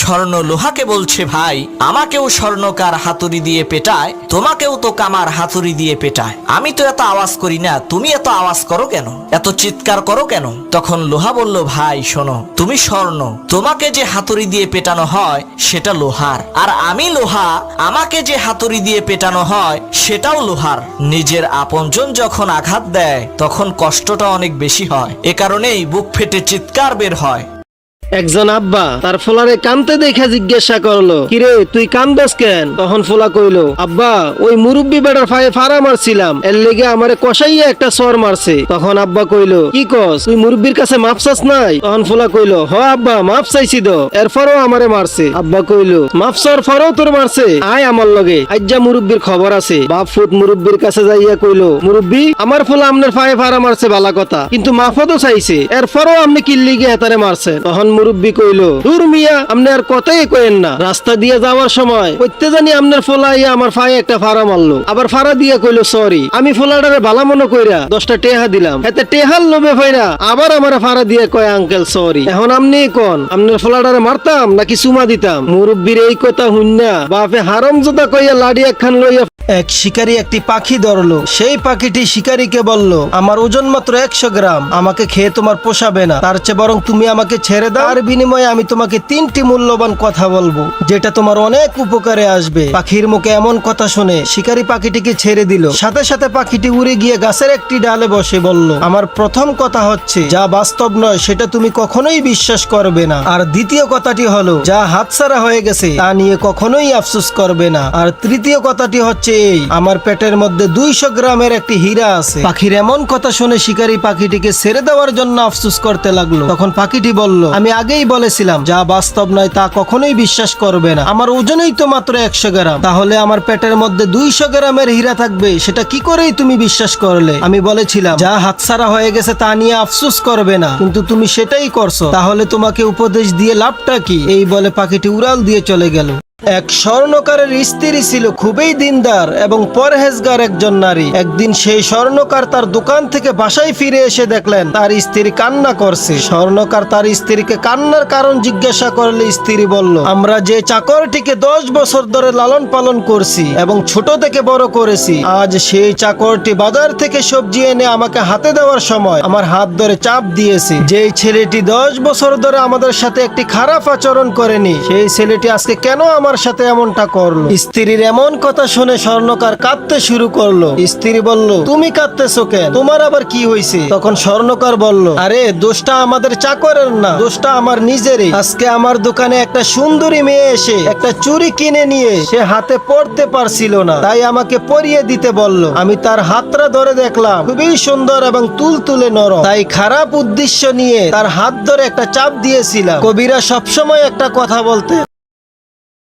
স্বর্ণ লোহাকে বলছে, ভাই আমাকেও স্বর্ণকার হাতুড়ি দিয়ে পেটায়, তোমাকেও তো কামার হাতুড়ি দিয়ে পেটায়, আমি তো এত আওয়াজ করি না, তুমি এত আওয়াজ করো কেন, এত চিৎকার করো কেন? তখন লোহা বলল, ভাই শোনো, তুমি স্বর্ণ, তোমাকে যে হাতুড়ি দিয়ে পেটানো হয় সেটা লোহার, আর আমি লোহা, আমাকে যে হাতুড়ি দিয়ে পেটানো হয় সেটাও লোহার। নিজের আপনজন যখন আঘাত দেয় তখন কষ্টটা অনেক বেশি হয়, এ কারণেই বুক ফেটে চিৎকার বের হয়। একজন আব্বা তার ফোলারে কানতে দেখে জিজ্ঞাসা করলো, কিরে তুই কান্দস কেন? তখন ফোলা কইলো, আব্বা ওই মুরব্বী বেটার ফায়ে ফাড়া মারছিলাম, এর লেগে আমারে কষাইয়া একটা সর মারছে। তখন আব্বা কইলো, কি কস, তুই মুরব্বীর কাছে মাপ চাস নাই? তখন ফোলা কইলো, হ আব্বা মাপ চাইছি তো, এরপরও আমারে মারছে। আব্বা কইলো, মাপ চাওয়ার পরেও তোর মারছে? আয় আমার লগে, আজ্জা মুরব্বীর খবর আছে। বাপ ফুট মুরব্বীর কাছে যাইয়া কইলো, মুরব্বী আমার ফোলা আমনের ফায়ে ফাড়া মারছে ভালা কথা, কিন্তু মাফও তো চাইছে, এরপরও আপনি কিল্লি গিয়ে হেতারে মারছে। তখন মুরব্বী কইলো, দূর মিয়া, আপনি আর কথাই কইেন না, রাস্তা দিয়ে যাওয়ার সময় কইতে জানি আপনার ফোলা ইয়া আমার ফায়ে একটা ফাড়া মারলো, আবার ফাড়া দিয়ে কইলো সরি। আমি ফোলাটারে ভালা মনে কইরা 10টা টেহা দিলাম, এতে টেহাল লোভে ফাইরা আবার আমার ফাড়া দিয়ে কয় আঙ্কেল সরি। এখন আপনি কোন, আপনার ফোলাটারে মারতাম নাকি চুমা দিতাম? মুরব্বীর এই কথা হুন্না বাপে হারামজাদা কইয়া লাড়ি একখান লইয়া এক শিকারী একটি পাখি ধরলো। সেই পাখিটি শিকারীকে বলল, আমার ওজন মাত্র 100 গ্রাম, আমাকে খেয়ে তোমার পোষাবে না, তার চেয়ে বরং তুমি আমাকে ছেড়ে দাও, আর বিনিময়ে আমি তোমাকে 3টি মূল্যবান কথা বলবো যেটা তোমার অনেক উপকারে আসবে। পাখির মুখে এমন কথা শুনে শিকারী পাখিটিকে ছেড়ে দিল। সাথে সাথে পাখিটি উড়ে গিয়ে গাছের একটি ডালে বসে বলল, আমার প্রথম কথা হচ্ছে, যা বাস্তব নয় সেটা তুমি কখনোই বিশ্বাস করবে না, আর দ্বিতীয় কথাটি হলো, যা হাতছাড়া হয়ে গেছে তা নিয়ে কখনোই আফসোস করবে না, আর তৃতীয় কথাটি হচ্ছে এই, আমার পেটের মধ্যে 200 গ্রামের একটি হীরা আছে। পাখির এমন কথা শুনে শিকারী পাখিটিকে ছেড়ে দেওয়ার জন্য আফসোস করতে লাগলো। তখন পাখিটি বলল, আমি আগেই বলেছিলাম যা বাস্তব নয় তা কখনোই বিশ্বাস করবে না, আমার ওজনই তো মাত্র 100 গ্রাম, তাহলে আমার পেটের মধ্যে 200 গ্রামের হীরা থাকবে সেটা কি করেই তুমি বিশ্বাস করলে? আমি বলেছিলাম যা হাতছাড়া হয়ে গেছে তা নিয়ে আফসোস করবে না, কিন্তু তুমি সেটাই করছো, তাহলে তোমাকে উপদেশ দিয়ে লাভটা কি? এই বলে পাখিটি উড়াল দিয়ে চলে গেল। এক স্বর্ণকারের স্ত্রী ছিল খুবই দিনদার এবং পরহেজগার একজন নারী। একদিন সেই স্বর্ণকার তার দোকান থেকে বাসায় ফিরে এসে দেখলেন তার স্ত্রী কান্না করছে। স্বর্ণকার তার স্ত্রীকে কান্নার কারণ জিজ্ঞাসা করলে স্ত্রী বলল, আমরা যে চাকরটিকে 10 বছর ধরে লালন পালন করছি এবং ছোট থেকে বড় করেছি, আজ সেই চাকরটি বাজার থেকে সবজি এনে আমাকে হাতে দেওয়ার সময় আমার হাত ধরে চাপ দিয়েছে। যেই ছেলেটি 10 বছর ধরে আমাদের সাথে একটি খারাপ আচরণ করেনি, সেই ছেলেটি আজকে কেন আমার সাথে এমনটা করলো? স্ত্রীর এমন কথা শুনে স্বর্ণকার কাঁদতে শুরু করলো। স্ত্রী বলল, তুমি কাঁদতেছো কেন, তোমার আবার কি হয়েছে? তখন স্বর্ণকার বলল, আরে দোষটা আমাদের চাকরের না, দোষটা আমার নিজেরই। আজকে আমার দোকানে একটা সুন্দরী মেয়ে এসে একটা চুড়ি কিনে নিয়ে সে হাতে পরতে পারছিল না, তাই আমাকে পরিয়ে দিতে বলল। আমি তার হাতটা ধরে দেখলাম খুবই সুন্দর এবং তুলতুলে নরম, তাই খারাপ উদ্দেশ্য নিয়ে তার হাত ধরে একটা চাপ দিয়েছিলাম। কবিরা সবসময় একটা কথা বলতে